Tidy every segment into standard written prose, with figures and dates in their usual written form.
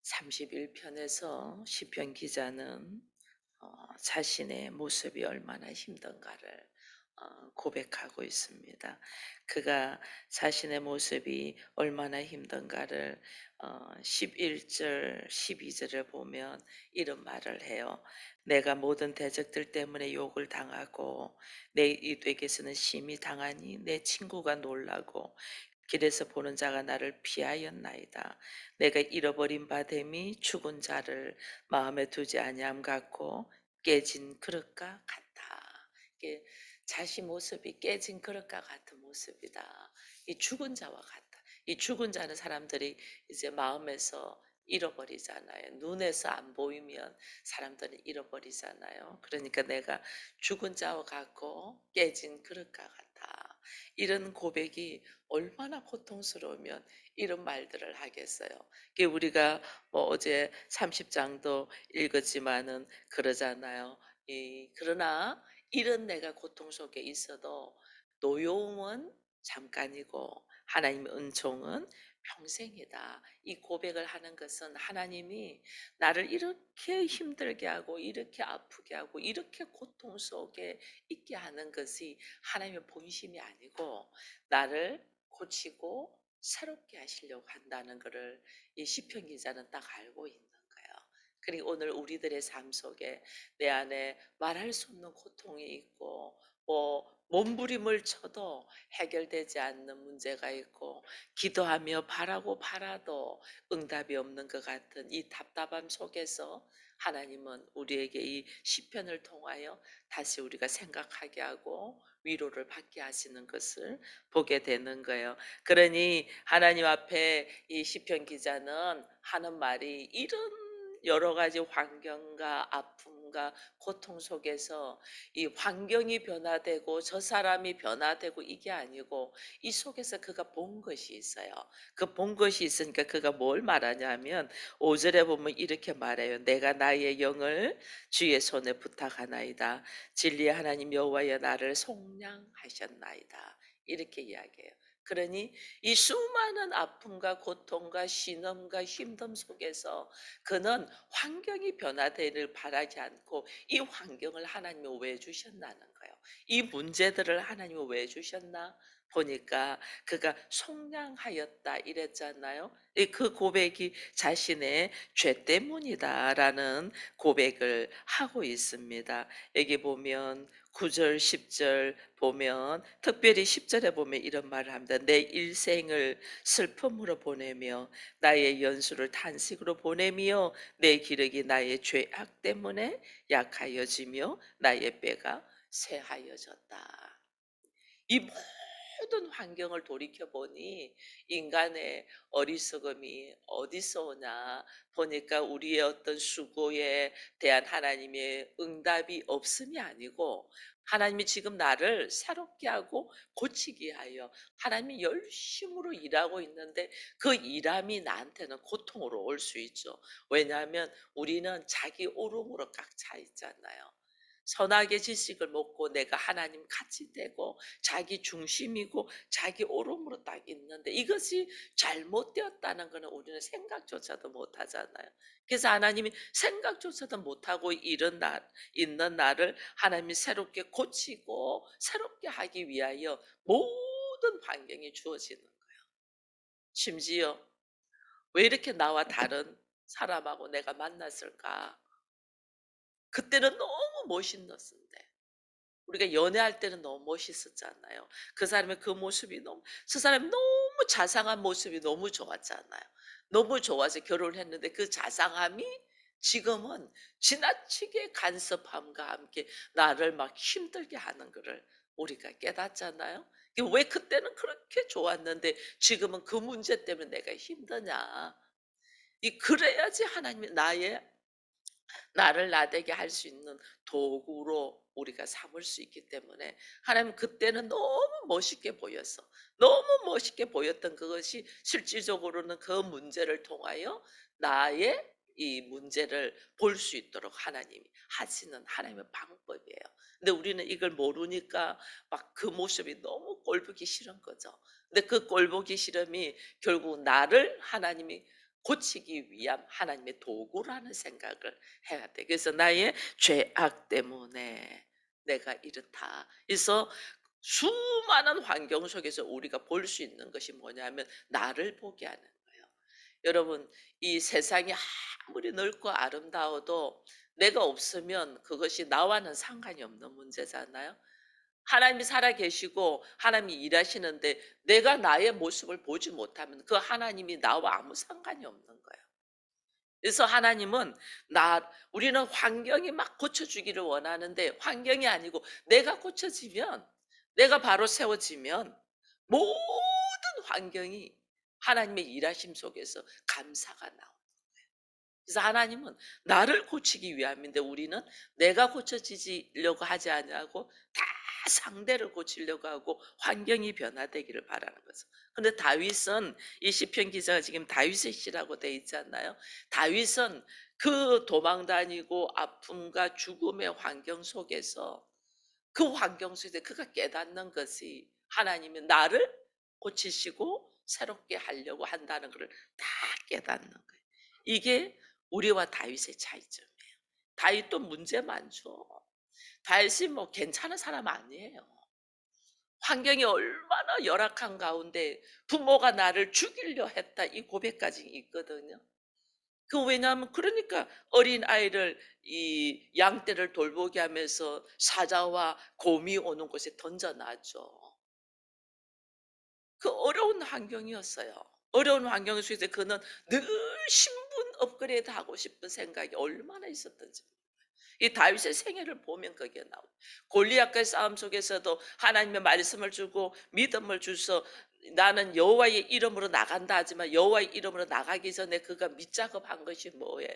31편에서 시편 기자는 자신의 모습이 얼마나 힘든가를 고백하고 있습니다. 그가 자신의 모습이 얼마나 힘든가를 11절, 12절을 보면 이런 말을 해요. 내가 모든 대적들 때문에 욕을 당하고 내 이에게서는 심히 당하니 내 친구가 놀라고 길에서 보는 자가 나를 피하였나이다. 내가 잃어버린 바 됨이 죽은 자를 마음에 두지 아니함 같고 깨진 그릇과 같다. 이게 자신 모습이 깨진 그릇과 같은 모습이다. 이 죽은 자와 같다. 이 죽은 자는 사람들이 이제 마음에서 잃어버리잖아요. 눈에서 안 보이면 사람들은 잃어버리잖아요. 그러니까 내가 죽은 자와 같고 깨진 그릇과 같다. 이런 고백이 얼마나 고통스러우면 이런 말들을 하겠어요. 이게 우리가 뭐 어제 30장도 읽었지만은 그러잖아요. 그러나 이런 내가 고통 속에 있어도 노여움은 잠깐이고 하나님의 은총은 평생이다. 이 고백을 하는 것은 하나님이 나를 이렇게 힘들게 하고 이렇게 아프게 하고 이렇게 고통 속에 있게 하는 것이 하나님의 본심이 아니고 나를 고치고 새롭게 하시려고 한다는 것을 이 시편 기자는 딱 알고 있는 거예요. 그리고 오늘 우리들의 삶 속에 내 안에 말할 수 없는 고통이 있고 뭐 몸부림을 쳐도 해결되지 않는 문제가 있고 기도하며 바라고 바라도 응답이 없는 것 같은 이 답답함 속에서 하나님은 우리에게 이 시편을 통하여 다시 우리가 생각하게 하고 위로를 받게 하시는 것을 보게 되는 거예요. 그러니 하나님 앞에 이 시편 기자는 하는 말이 이런 여러 가지 환경과 아픔과 고통 속에서 이 환경이 변화되고 저 사람이 변화되고 이게 아니고 이 속에서 그가 본 것이 있어요. 그 본 것이 있으니까 그가 뭘 말하냐면 5절에 보면 이렇게 말해요. 내가 나의 영을 주의 손에 부탁하나이다. 진리의 하나님 여호와여 나를 속량하셨나이다. 이렇게 이야기해요. 그러니 이 수많은 아픔과 고통과 신음과 힘듦 속에서 그는 환경이 변화되기를 바라지 않고 이 환경을 하나님이 왜 주셨나는 거예요. 이 문제들을 하나님이 왜 주셨나 보니까 그가 속량하였다 이랬잖아요. 그 고백이 자신의 죄 때문이다라는 고백을 하고 있습니다. 여기 보면 9절, 10절 보면 특별히 10절에 보면 이런 말을 합니다. 내 일생을 슬픔으로 보내며 나의 연수를 탄식으로 보내며 내 기력이 나의 죄악 때문에 약하여지며 나의 뼈가 쇠하여졌다. 이 모든 환경을 돌이켜 보니 인간의 어리석음이 어디서 오냐 보니까 우리의 어떤 수고에 대한 하나님의 응답이 없음이 아니고 하나님이 지금 나를 새롭게 하고 고치게 하여 하나님이 열심으로 일하고 있는데 그 일함이 나한테는 고통으로 올 수 있죠. 왜냐하면 우리는 자기 오름으로 꽉 차 있잖아요. 선악의 지식을 먹고 내가 하나님 같이 되고 자기 중심이고 자기 오름으로 딱 있는데 이것이 잘못되었다는 것은 우리는 생각조차도 못 하잖아요. 그래서 하나님이 생각조차도 못하고 있는 나를 하나님이 새롭게 고치고 새롭게 하기 위하여 모든 환경이 주어지는 거예요. 심지어 왜 이렇게 나와 다른 사람하고 내가 만났을까? 그때는 너무 멋있었는데 우리가 연애할 때는 너무 멋있었잖아요. 그 사람의 그 모습이 너무 그 사람이 너무 자상한 모습이 너무 좋았잖아요. 너무 좋아서 결혼을 했는데 그 자상함이 지금은 지나치게 간섭함과 함께 나를 막 힘들게 하는 것을 우리가 깨닫잖아요. 이게 왜 그때는 그렇게 좋았는데 지금은 그 문제 때문에 내가 힘드냐. 이 그래야지 하나님이 나를 나되게 할 수 있는 도구로 우리가 삼을 수 있기 때문에 하나님 그때는 너무 멋있게 보였어. 너무 멋있게 보였던 그것이 실질적으로는 그 문제를 통하여 나의 이 문제를 볼 수 있도록 하나님이 하시는 하나님의 방법이에요. 근데 우리는 이걸 모르니까 막 그 모습이 너무 꼴보기 싫은 거죠. 근데 그 꼴보기 싫음이 결국 나를 하나님이 고치기 위한 하나님의 도구라는 생각을 해야 돼. 그래서 나의 죄악 때문에 내가 이렇다. 그래서 수많은 환경 속에서 우리가 볼 수 있는 것이 뭐냐면 나를 보게 하는 거예요. 여러분, 이 세상이 아무리 넓고 아름다워도 내가 없으면 그것이 나와는 상관이 없는 문제잖아요. 하나님이 살아 계시고 하나님이 일하시는데 내가 나의 모습을 보지 못하면 그 하나님이 나와 아무 상관이 없는 거예요. 그래서 하나님은 우리는 환경이 막 고쳐주기를 원하는데 환경이 아니고 내가 고쳐지면, 내가 바로 세워지면 모든 환경이 하나님의 일하심 속에서 감사가 나옵니다. 그래서 하나님은 나를 고치기 위함인데 우리는 내가 고쳐지려고 하지 아니하고 다 상대를 고치려고 하고 환경이 변화되기를 바라는 거죠. 근데 다윗은, 이 시편 기자가 지금 다윗의 시라고 돼 있잖아요. 다윗은 그 도망 다니고 아픔과 죽음의 환경 속에서, 그 환경 속에서 그가 깨닫는 것이 하나님은 나를 고치시고 새롭게 하려고 한다는 것을 다 깨닫는 거예요. 이게 우리와 다윗의 차이점이에요. 다윗도 문제 많죠. 다윗이 뭐 괜찮은 사람 아니에요. 환경이 얼마나 열악한 가운데 부모가 나를 죽이려 했다, 이 고백까지 있거든요. 왜냐하면 그러니까 어린아이를 이 양떼를 돌보게 하면서 사자와 곰이 오는 곳에 던져 놨죠. 그 어려운 환경이었어요. 어려운 환경 속에서 그는 늘 신분 업그레이드 하고 싶은 생각이 얼마나 있었던지. 이 다윗의 생애를 보면 그게 나오고, 골리앗과의 싸움 속에서도 하나님의 말씀을 주고 믿음을 주서 나는 여호와의 이름으로 나간다 하지만 여호와의 이름으로 나가기 전에 그가 밑작업한 것이 뭐예요?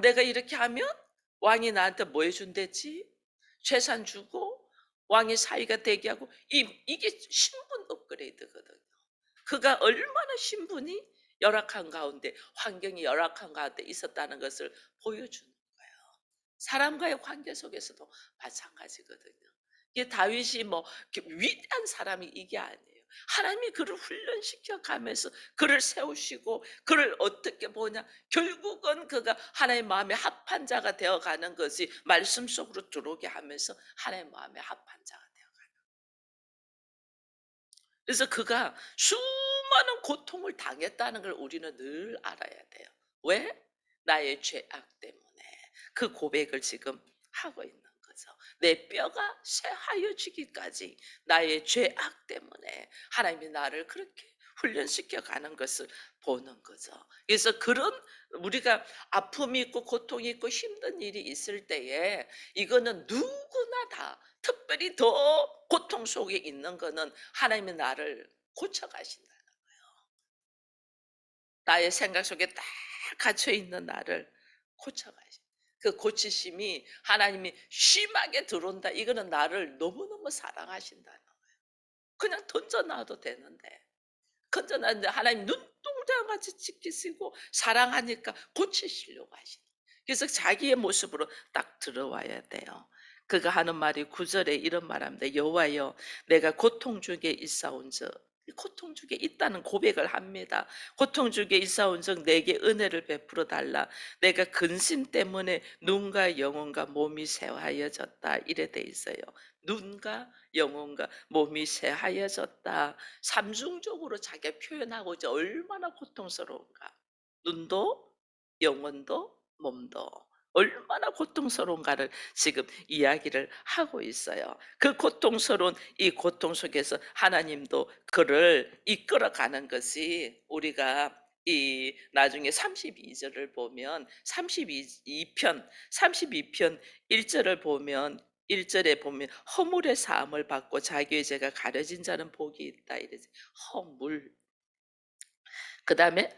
내가 이렇게 하면 왕이 나한테 뭐 해준댔지? 재산 주고 왕의 사위가 되게 하고, 이게 신분 업그레이드거든요. 그가 얼마나 신분이 열악한 가운데, 환경이 열악한 가운데 있었다는 것을 보여주는 거예요. 사람과의 관계 속에서도 마찬가지거든요. 이게 다윗이 뭐 이렇게 위대한 사람이 이게 아니에요. 하나님이 그를 훈련시켜 가면서 그를 세우시고 그를 어떻게 보냐, 결국은 그가 하나님 마음에 합한 자가 되어 가는 것이 말씀 속으로 들어오게 하면서 하나님 마음에 합한 자가 되어 가는. 그래서 그가 수많은 고통을 당했다는 걸 우리는 늘 알아야 돼요. 왜? 나의 죄악 때문에. 그 고백을 지금 하고 있는 거죠. 내 뼈가 쇠하여지기까지 나의 죄악 때문에 하나님이 나를 그렇게 훈련시켜 가는 것을 보는 거죠. 그래서 그런, 우리가 아픔이 있고 고통이 있고 힘든 일이 있을 때에 이거는 누구나 다, 특별히 더 고통 속에 있는 거는 하나님이 나를 고쳐 가신다는, 나의 생각 속에 딱 갇혀 있는 나를 고쳐 가신, 그 고치심이 하나님이 심하게 들어온다. 이거는 나를 너무너무 사랑하신다는 거예요. 그냥 던져 놔도 되는데, 던져 놨는데 하나님 눈동자같이 지키시고 사랑하니까 고치시려고 하시는. 그래서 자기의 모습으로 딱 들어와야 돼요. 그가 하는 말이 9절에 이런 말합니다. 여호와여, 내가 고통 중에 있사온즉, 고통 중에 있다는 고백을 합니다. 고통 중에 있사온즉 내게 은혜를 베풀어 달라. 내가 근심 때문에 눈과 영혼과 몸이 새하여졌다, 이래 돼 있어요. 눈과 영혼과 몸이 새하여졌다. 삼중적으로 자기가 표현하고 이제 얼마나 고통스러운가. 눈도 영혼도 몸도 얼마나 고통스러운가를 지금 이야기를 하고 있어요. 그 고통스러운 이 고통 속에서 하나님도 그를 이끌어가는 것이, 우리가 이 나중에 32절을 보면 32편 1절을 보면, 1절에 보면 허물의 사함을 받고 자기의 죄가 가려진 자는 복이 있다 이러지. 허물. 그다음에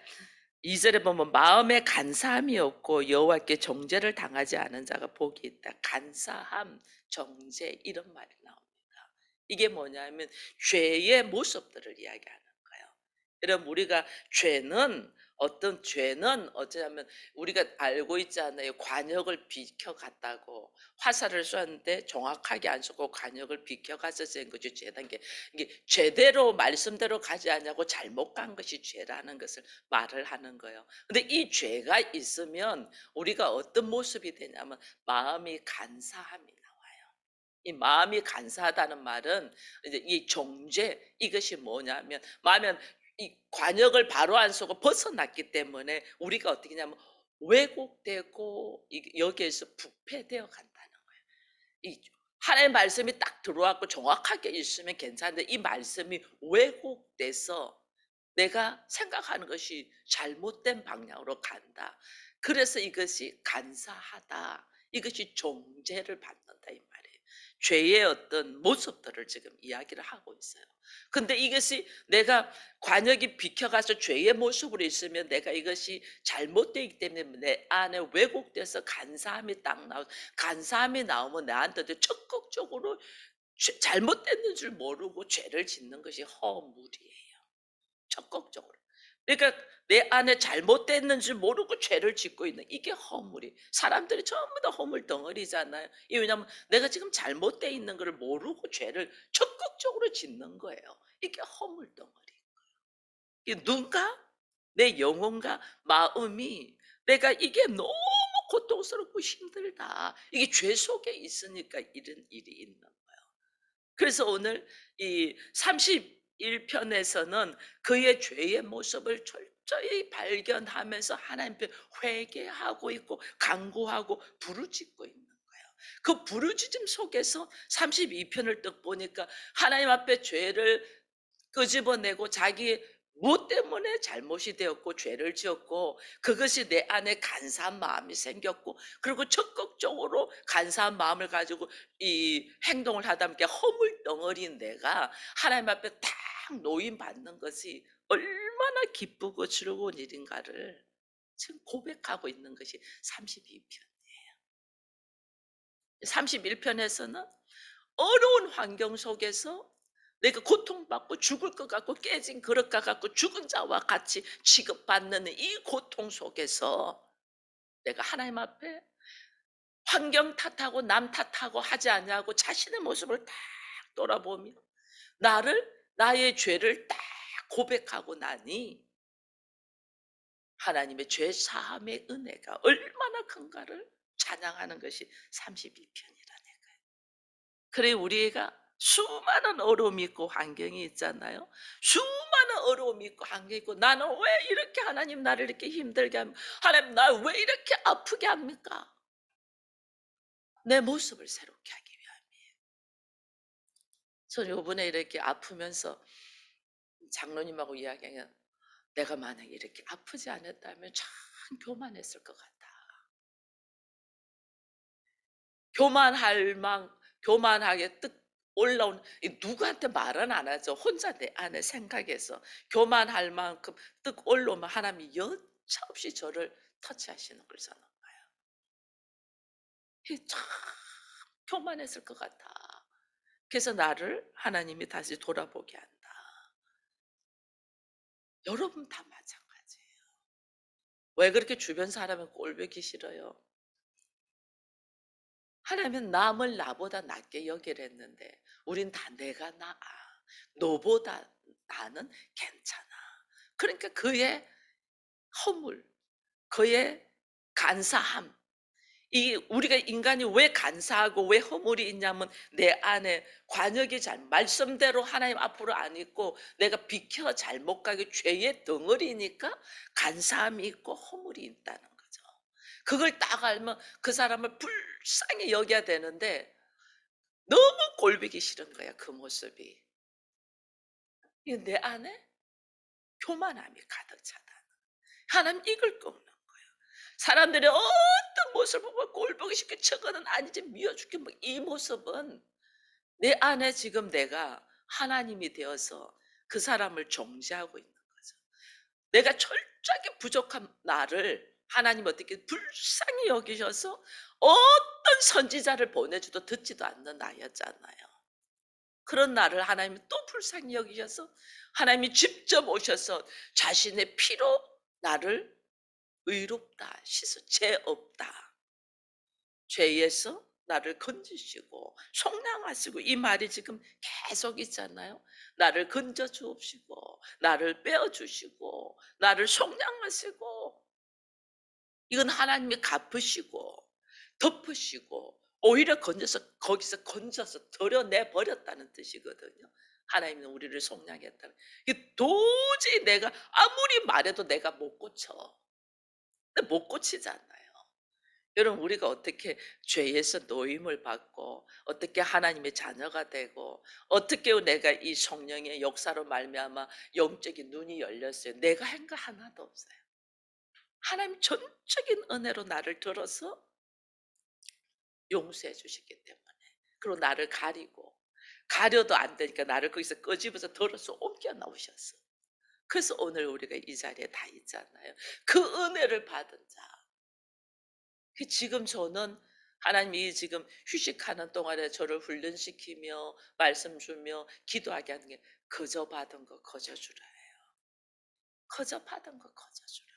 2절에 보면 마음에 간사함이 없고 여호와께 정죄를 당하지 않은 자가 복이 있다. 간사함, 정죄, 이런 말이 나옵니다. 이게 뭐냐면 죄의 모습들을 이야기하는 거예요. 여러분, 우리가 죄는 어떤 죄는 어쩌냐면 우리가 알고 있잖아요. 관역을 비켜갔다고. 화살을 쐈는데 정확하게 안 쏘고 관역을 비켜가서 된 것이 죄라는 게, 이게 제대로 말씀대로 가지 않냐고 잘못 간 것이 죄라는 것을 말을 하는 거예요. 근데 이 죄가 있으면 우리가 어떤 모습이 되냐면 마음이 간사함이 나와요. 이 마음이 간사하다는 말은 이제 이 정죄, 이것이 뭐냐면 마면 이 관역을 바로 안 서고 벗어났기 때문에 우리가 어떻게 냐면 왜곡되고 여기에서 부패되어 간다는 거예요. 이 하나님의 말씀이 딱 들어왔고 정확하게 있으면 괜찮은데 이 말씀이 왜곡돼서 내가 생각하는 것이 잘못된 방향으로 간다. 그래서 이것이 간사하다. 이것이 정죄를 받는다 이 말이에요. 죄의 어떤 모습들을 지금 이야기를 하고 있어요. 근데 이것이 내가 관역이 비켜가서 죄의 모습으로 있으면 내가 이것이 잘못되기 때문에 내 안에 왜곡돼서 간사함이 딱 나오, 간사함이 나오면 나한테도 적극적으로 잘못됐는 줄 모르고 죄를 짓는 것이 허물이에요. 적극적으로. 그러니까 내 안에 잘못됐는 줄 모르고 죄를 짓고 있는 이게 허물이. 사람들이 전부 다 허물 덩어리잖아요. 이 왜냐하면 내가 지금 잘못돼 있는 걸 모르고 죄를 적극적으로 짓는 거예요. 이게 허물 덩어리. 이 눈과 내 영혼과 마음이 내가 이게 너무 고통스럽고 힘들다. 이게 죄 속에 있으니까 이런 일이 있는 거예요. 그래서 오늘 이 31편에서는 그의 죄의 모습을 철저히 발견하면서 하나님 앞에 회개하고 있고 간구하고 부르짖고 있는 거예요. 그 부르짖음 속에서 32편을 딱 보니까 하나님 앞에 죄를 끄집어내고 자기 무엇 때문에 잘못이 되었고 죄를 지었고 그것이 내 안에 간사한 마음이 생겼고 그리고 적극적으로 간사한 마음을 가지고 이 행동을 하다 보니까 허물 덩어리인 내가 하나님 앞에 딱 노인받는 것이 얼마나 기쁘고 즐거운 일인가를 지금 고백하고 있는 것이 32편. 31편에서는 어려운 환경 속에서 내가 고통받고 죽을 것 같고 깨진 그릇과 같고 죽은 자와 같이 취급받는 이 고통 속에서 내가 하나님 앞에 환경 탓하고 남 탓하고 하지 않냐고 자신의 모습을 딱 돌아보며 나의 죄를 딱 고백하고 나니 하나님의 죄 사함의 은혜가 얼마나 큰가를 찬양하는 것이 32편이라는 거예요. 그래 우리가 수많은 어려움이 있고 환경이 있잖아요. 수많은 어려움이 있고 환경이 있고 나는 왜 이렇게 하나님 나를 이렇게 힘들게 합니까? 하나님 나 왜 이렇게 아프게 합니까? 내 모습을 새롭게 하기 위함이에요. 저는 요번에 이렇게 아프면서 장로님하고 이야기하면 내가 만약에 이렇게 아프지 않았다면 참 교만했을 것 같다. 교만하게 뜻 올라온 누구한테 말은 안 하죠. 혼자 내 안에 생각해서 교만할 만큼 뜻 올라오면 하나님이 여차없이 저를 터치하시는 걸 저는 봐요. 이게 참 교만했을 것 같아. 그래서 나를 하나님이 다시 돌아보게 한다. 여러분 다 마찬가지예요. 왜 그렇게 주변 사람은 꼴보기 싫어요? 하나님은 남을 나보다 낮게 여기랬는데 우린 다 내가 나아. 너보다 나는 괜찮아. 그러니까 그의 허물, 그의 간사함. 이 우리가 인간이 왜 간사하고 왜 허물이 있냐면 내 안에 관역이 잘 말씀대로 하나님 앞으로 안 있고 내가 비켜 잘못 가게 죄의 덩어리니까 간사함이 있고 허물이 있다는 거죠. 그걸 딱 알면 그 사람을 불쌍히 여겨야 되는데 너무 꼴보기 싫은 거야 그 모습이. 이 내 안에 교만함이 가득 차다. 하나님 이걸 꺾는 거예요. 사람들이 어떤 모습을 보고 꼴보기 싫게 저거는 아니지 미워 죽게 뭐 이 모습은 내 안에 지금 내가 하나님이 되어서 그 사람을 정죄하고 있는 거죠. 내가 철저하게 부족한 나를 하나님 어떻게 불쌍히 여기셔서 어떤 선지자를 보내줘도 듣지도 않는 나였잖아요. 그런 나를 하나님이 또 불쌍히 여기셔서 하나님이 직접 오셔서 자신의 피로 나를 의롭다 씻어 죄 없다. 죄에서 나를 건지시고 속량하시고 이 말이 지금 계속 있잖아요. 나를 건져 주옵시고 나를 빼어 주시고 나를 속량하시고 이건 하나님이 갚으시고 덮으시고 오히려 건져서 거기서 건져서 덜어내 버렸다는 뜻이거든요. 하나님은 우리를 속량했다는. 이게 도저히 내가 아무리 말해도 내가 못 고쳐. 근데 못 고치잖아요. 여러분 우리가 어떻게 죄에서 노임을 받고 어떻게 하나님의 자녀가 되고 어떻게 내가 이 성령의 역사로 말미암아 영적인 눈이 열렸어요. 내가 한 거 하나도 없어요. 하나님 전적인 은혜로 나를 들어서 용서해 주셨기 때문에. 그리고 나를 가리고 가려도 안 되니까 나를 거기서 끄집어서 들어서 옮겨 놓으셨어. 그래서 오늘 우리가 이 자리에 다 있잖아요. 그 은혜를 받은 자. 지금 저는 하나님이 지금 휴식하는 동안에 저를 훈련시키며 말씀 주며 기도하게 하는 게 거저 받은 거 거저 주라예요. 거저 받은 거 거저 주라.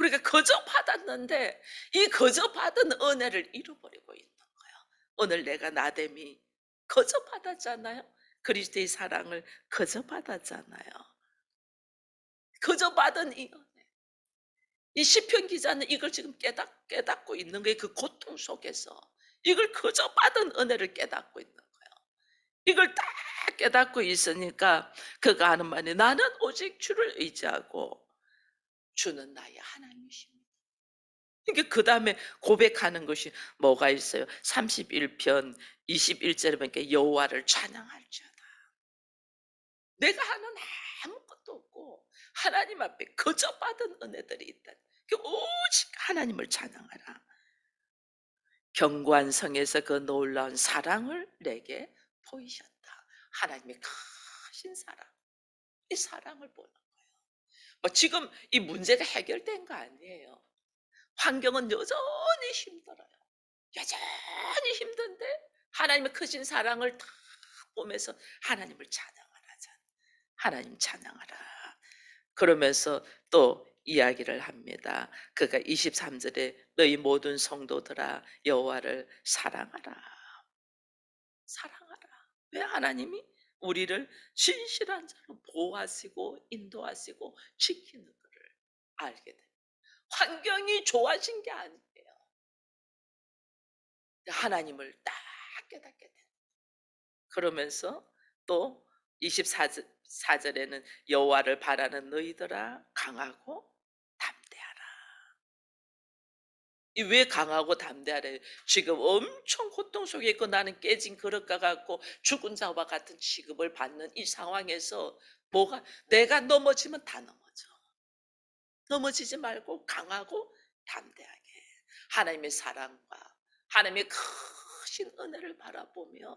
우리가 거저 받았는데 이 거저 받은 은혜를 잃어버리고 있는 거예요. 오늘 내가 나됨이 거저 받았잖아요. 그리스도의 사랑을 거저 받았잖아요. 거저 받은 이 은혜. 이 시편 기자는 이걸 지금 깨닫고 있는 거예요. 그 고통 속에서 이걸 거저 받은 은혜를 깨닫고 있는 거예요. 이걸 딱 깨닫고 있으니까 그가 하는 말이 나는 오직 주를 의지하고 주는 나의 하나님이십니다. 그러니까 그 다음에 고백하는 것이 뭐가 있어요? 31편 21절에 보니까 여호와를 찬양할지어다. 내가 하는 아무것도 없고 하나님 앞에 거저 받은 은혜들이 있다. 오직 하나님을 찬양하라. 견고한 성에서 그 놀라운 사랑을 내게 보이셨다. 하나님의 크신 사랑, 이 사랑을 보는 거예요. 뭐 지금 이 문제가 해결된 거 아니에요. 환경은 여전히 힘들어요. 여전히 힘든데 하나님의 크신 사랑을 다 보면서 하나님을 찬양하자. 하나님 찬양하라. 그러면서 또 이야기를 합니다. 그가 23절에 너희 모든 성도들아 여호와를 사랑하라. 사랑하라. 왜 하나님이 우리를 진실한 자로 보호하시고 인도하시고 지키는 것을 알게 됩니다. 환경이 좋아진 게 아니에요. 하나님을 딱 깨닫게 돼요. 그러면서 또 24절에는 여호와를 바라는 너희들아 강하고 담대하라. 이 왜 강하고 담대하래? 지금 엄청 고통 속에 있고 나는 깨진 그릇과 같고 죽은 자와 같은 취급을 받는 이 상황에서 뭐가 내가 넘어지면 다 넘어져. 넘어지지 말고 강하고 담대하게 하나님의 사랑과 하나님의 크신 은혜를 바라보며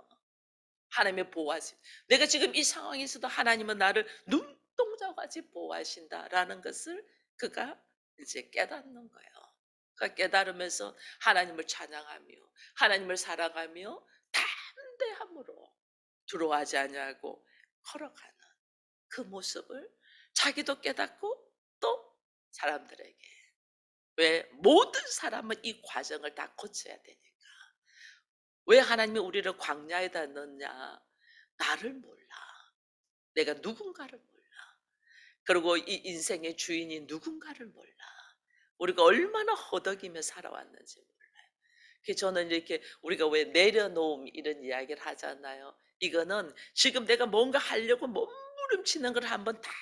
하나님의 보호하심. 내가 지금 이 상황에서도 하나님은 나를 눈동자와 같이 보호하신다라는 것을 그가 이제 깨닫는 거예요. 그가 깨달으면서 하나님을 찬양하며 하나님을 사랑하며 담대함으로 두려워하지 아니하고 걸어가는 그 모습을 자기도 깨닫고 또 사람들에게 왜 모든 사람은 이 과정을 다 거쳐야 되니까. 왜 하나님이 우리를 광야에다 넣냐? 나를 몰라. 내가 누군가를 몰라. 그리고 이 인생의 주인이 누군가를 몰라. 우리가 얼마나 허덕이며 살아왔는지 몰라요. 저는 이렇게 우리가 왜 내려놓음 이런 이야기를 하잖아요. 이거는 지금 내가 뭔가 하려고 몸부림치는 걸 한번 딱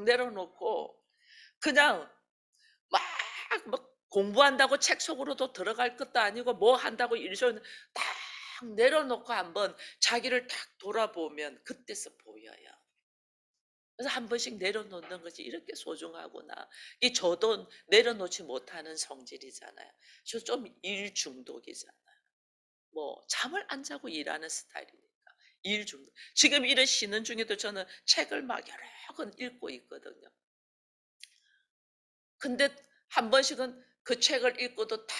내려놓고 그냥 막 공부한다고 책 속으로도 들어갈 것도 아니고 뭐 한다고 일손 딱 내려놓고 한번 자기를 딱 돌아보면 그때서 보여요. 그래서 한 번씩 내려놓는 것이 이렇게 소중하구나. 이 저도 내려놓지 못하는 성질이잖아요. 저 좀 일 중독이잖아요. 뭐 잠을 안 자고 일하는 스타일이니까. 일 중독. 지금 일을 쉬는 중에도 저는 책을 막 여러 권 읽고 있거든요. 근데 한 번씩은 그 책을 읽고도 딱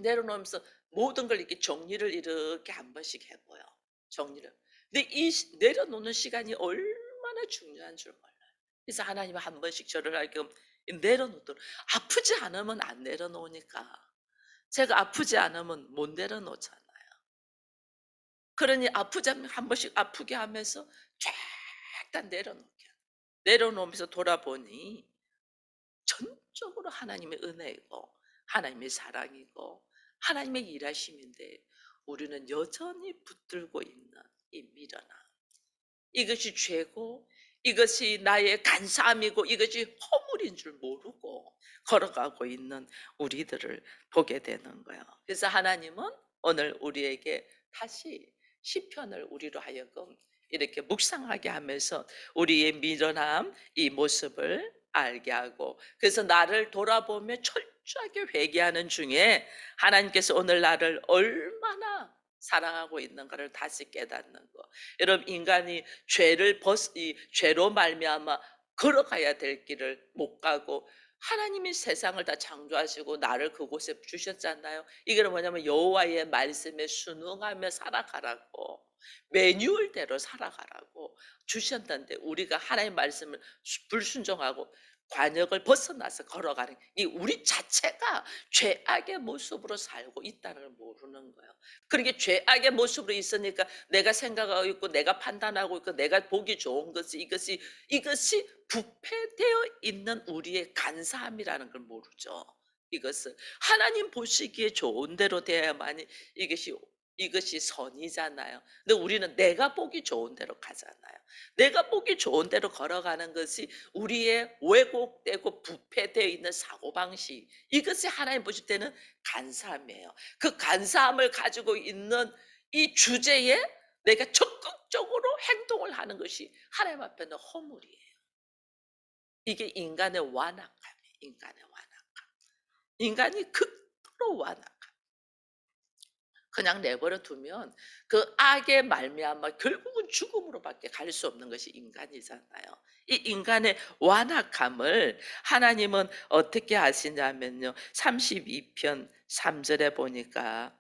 내려놓으면서 모든 걸 이렇게 정리를 이렇게 한 번씩 해 봐요. 정리를. 근데 이 내려놓는 시간이 얼마나 중요한 줄 몰라요. 그래서 하나님은 한 번씩 저를 하여금 내려놓도록. 아프지 않으면 안 내려놓으니까. 제가 아프지 않으면 못 내려놓잖아요. 그러니 아프지 않으면 한 번씩 아프게 하면서 쫙 내려놓게. 내려놓으면서 돌아보니 전적으로 하나님의 은혜이고 하나님의 사랑이고 하나님의 일하심인데, 우리는 여전히 붙들고 있는 이 미련함. 이것이 죄고 이것이 나의 간사함이고 이것이 허물인 줄 모르고 걸어가고 있는 우리들을 보게 되는 거예요. 그래서 하나님은 오늘 우리에게 다시 시편을 우리로 하여금 이렇게 묵상하게 하면서 우리의 미련함 이 모습을 알게 하고, 그래서 나를 돌아보며 철저하게 회개하는 중에 하나님께서 오늘 나를 얼마나 사랑하고 있는가를 다시 깨닫는 거. 여러분, 인간이 이 죄로 말미암아 걸어가야 될 길을 못 가고 하나님이 세상을 다 창조하시고 나를 그곳에 주셨잖아요. 이게 뭐냐면 여호와의 말씀에 순응하며 살아가라고, 매뉴얼대로 살아가라고 주셨는데, 우리가 하나님의 말씀을 불순종하고 관역을 벗어나서 걸어가는 이 우리 자체가 죄악의 모습으로 살고 있다는 걸 모르는 거예요. 그렇게 죄악의 모습으로 있으니까 내가 생각하고 있고 내가 판단하고 있고 내가 보기 좋은 것이 이것이 부패되어 있는 우리의 간사함이라는 걸 모르죠. 이것을 하나님 보시기에 좋은 대로 되어야만이 이것이 선이잖아요. 근데 우리는 내가 보기 좋은 대로 가잖아요. 내가 보기 좋은 대로 걸어가는 것이 우리의 왜곡되고 부패되어 있는 사고방식, 이것이 하나님 보실 때는 간사함이에요. 그 간사함을 가지고 있는 이 주제에 내가 적극적으로 행동을 하는 것이 하나님 앞에는 허물이에요. 이게 인간의 완악함이에요. 인간의 완악함. 인간이 극도로 완악. 그냥 내버려 두면 그 악의 말미암아 결국은 죽음으로밖에 갈 수 없는 것이 인간이잖아요. 이 인간의 완악함을 하나님은 어떻게 하시냐면요. 32편 3절에 보니까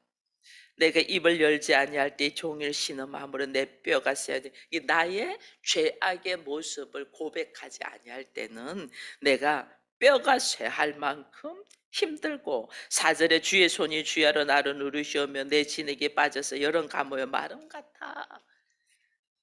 내가 입을 열지 아니할 때 종일 신음함으로 내 뼈가 쇠하되, 이 나의 죄악의 모습을 고백하지 아니할 때는 내가 뼈가 쇠할 만큼 힘들고, 사절에 주의 손이 주야로 나를 누르시오며 내 진에게 빠져서 여름 가무여 마름 같아.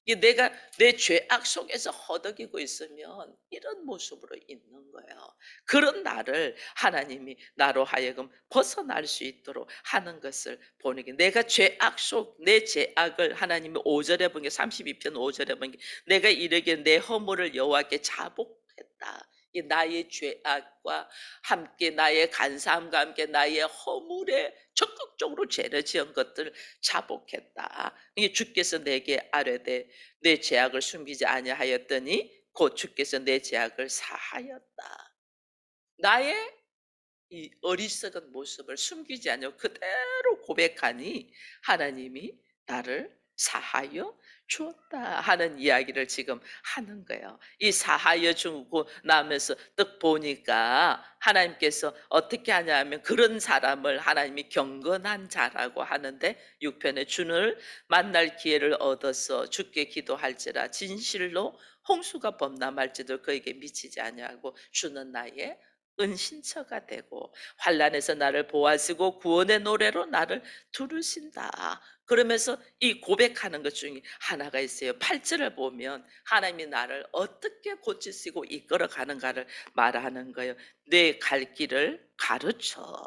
이 내가 내 죄악 속에서 허덕이고 있으면 이런 모습으로 있는 거예요. 그런 나를 하나님이 나로 하여금 벗어날 수 있도록 하는 것을 보는 게, 내가 죄악 속 내 죄악을 하나님이 5절에 본 게, 32편 5절에 본 게, 내가 이르기에 내 허물을 여호와께 자복했다. 이 나의 죄악과 함께 나의 간사함과 함께 나의 허물에 적극적으로 죄를 지은 것들을 자복했다. 이게 주께서 내게 아뢰되 내 죄악을 숨기지 아니하였더니 곧 주께서 내 죄악을 사하였다. 나의 이 어리석은 모습을 숨기지 않고 그대로 고백하니 하나님이 나를 사하여 주었다 하는 이야기를 지금 하는 거예요. 이 사하여 주고 나면서 딱 보니까 하나님께서 어떻게 하냐면, 그런 사람을 하나님이 경건한 자라고 하는데, 6편에 주를 만날 기회를 얻어서 주께 기도할지라 진실로 홍수가 범람할지도 그에게 미치지 아니하고 주는 나의 은신처가 되고 환난에서 나를 보아주고 구원의 노래로 나를 두르신다. 그러면서 이 고백하는 것 중에 하나가 있어요. 8절을 보면 하나님이 나를 어떻게 고치시고 이끌어 가는가를 말하는 거예요. 내 갈 길을 가르치고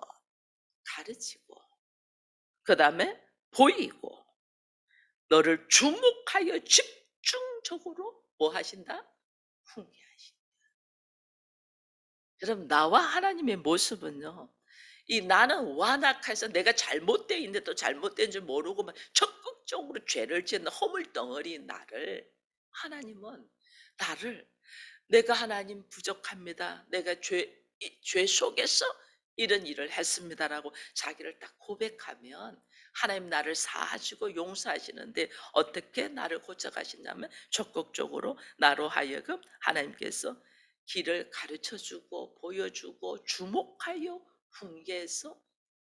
그 다음에 보이고 너를 주목하여 집중적으로 뭐 하신다? 훈계하신다. 여러분, 나와 하나님의 모습은요, 이 나는 완악해서 내가 잘못되어 있는데 또 잘못된 줄 모르고 막 적극적으로 죄를 짓는 허물덩어리인 나를, 하나님은 나를, 내가 하나님 부족합니다, 내가 죄 속에서 이런 일을 했습니다라고 자기를 딱 고백하면 하나님 나를 사하시고 용서하시는데, 어떻게 나를 고쳐가시냐면 적극적으로 나로 하여금 하나님께서 길을 가르쳐 주고 보여주고 주목하여 훈계해서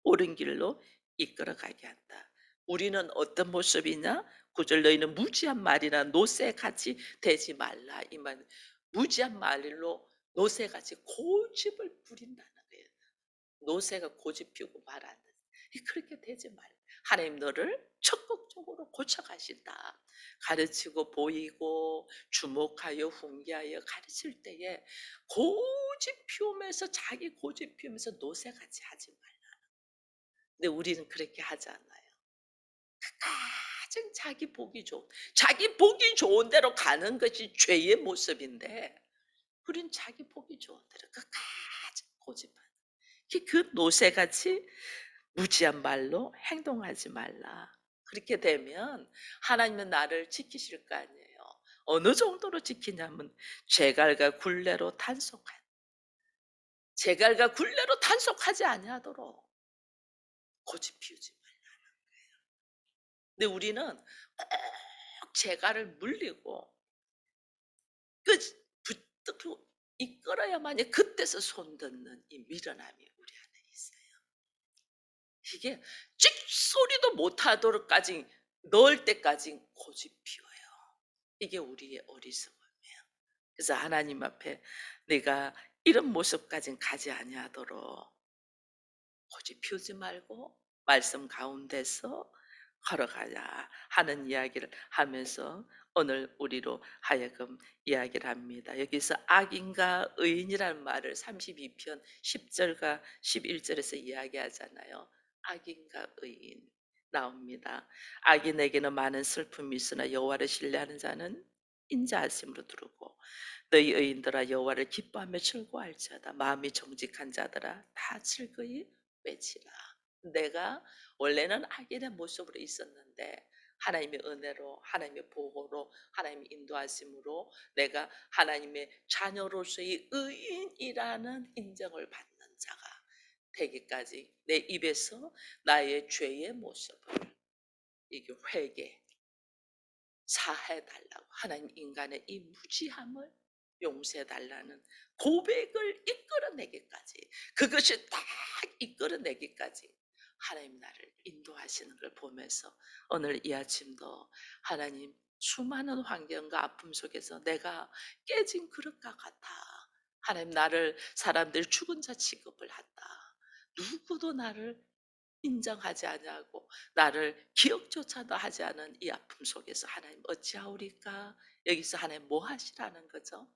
옳은 길로 이끌어 가게 한다. 우리는 어떤 모습이냐? 9절 너희는 무지한 말이나 노새 같이 되지 말라. 이 말, 무지한 말로 노새같이 고집을 부린다는 거예요. 노새가 고집 피우고 말 안 듣는. 그렇게 되지 말고 하나님 너를 적극적으로 고쳐 가신다. 가르치고 보이고 주목하여 훈계하여 가르칠 때에 고집 피우면서 자기 고집 피우면서 노새같이 하지 말라. 근데 우리는 그렇게 하지 않아요. 가장 자기 보기 좋은 대로 가는 것이 죄의 모습인데 우린 자기 보기 좋은 대로 끝까지 고집하는 그 노새같이 무지한 말로 행동하지 말라. 그렇게 되면 하나님은 나를 지키실 거 아니에요. 어느 정도로 지키냐면 제갈과 굴레로 단속한 제갈과 굴레로 단속하지 아니하도록 고집 피우지 말라. 근데 우리는 꼭 제갈을 물리고 그 붙들고 이끌어야만이 그때서 손듣는 이 미련함이 우리 안에 있어요. 이게 찍소리도 못하도록까지 넣을 때까지 고집 피워요. 이게 우리의 어리석음이에요. 그래서 하나님 앞에 내가 이런 모습까진 가지 아니하도록 고집 피우지 말고 말씀 가운데서 걸어가자 하는 이야기를 하면서 오늘 우리로 하여금 이야기를 합니다. 여기서 악인과 의인이라는 말을 32편 10절과 11절에서 이야기하잖아요. 악인과 의인 나옵니다. 악인에게는 많은 슬픔이 있으나 여호와를 신뢰하는 자는 인자하심으로 두르고 너희 의인들아 여호와를 기뻐하며 즐거워할지어다. 마음이 정직한 자들아 다 즐거이 외치라. 내가 원래는 악인의 모습으로 있었는데 하나님의 은혜로 하나님의 보호로 하나님의 인도하심으로 내가 하나님의 자녀로서의 의인이라는 인정을 받는 자가 되기까지 내 입에서 나의 죄의 모습을 이게 회개 사해 달라고 하나님 인간의 이 무지함을 용서해 달라는 고백을 이끌어내기까지 그것이 딱 이끌어내기까지 하나님 나를 인도하시는 걸 보면서 오늘 이 아침도 하나님 수많은 환경과 아픔 속에서 내가 깨진 그릇과 같아 하나님 나를 사람들 죽은 자 취급을 한다 누구도 나를 인정하지 아니하고 나를 기억조차도 하지 않은 이 아픔 속에서 하나님 어찌하오리까? 여기서 하나님 뭐 하시라는 거죠?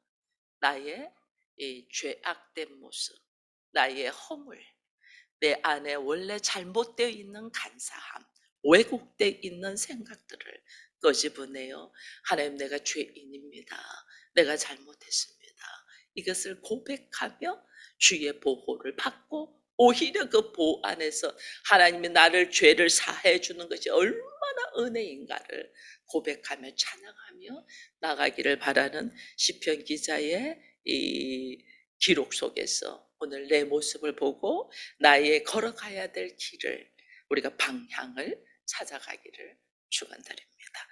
나의 이 죄악된 모습, 나의 허물, 내 안에 원래 잘못되어 있는 간사함, 왜곡되어 있는 생각들을 끄집어내요. 하나님 내가 죄인입니다. 내가 잘못했습니다. 이것을 고백하며 주의 보호를 받고 오히려 그 보호 안에서 하나님이 나를 죄를 사해 주는 것이 얼마나 은혜인가를 고백하며 찬양하며 나가기를 바라는 시편 기자의 이 기록 속에서 오늘 내 모습을 보고 나의 걸어가야 될 길을 우리가 방향을 찾아가기를 축원드립니다.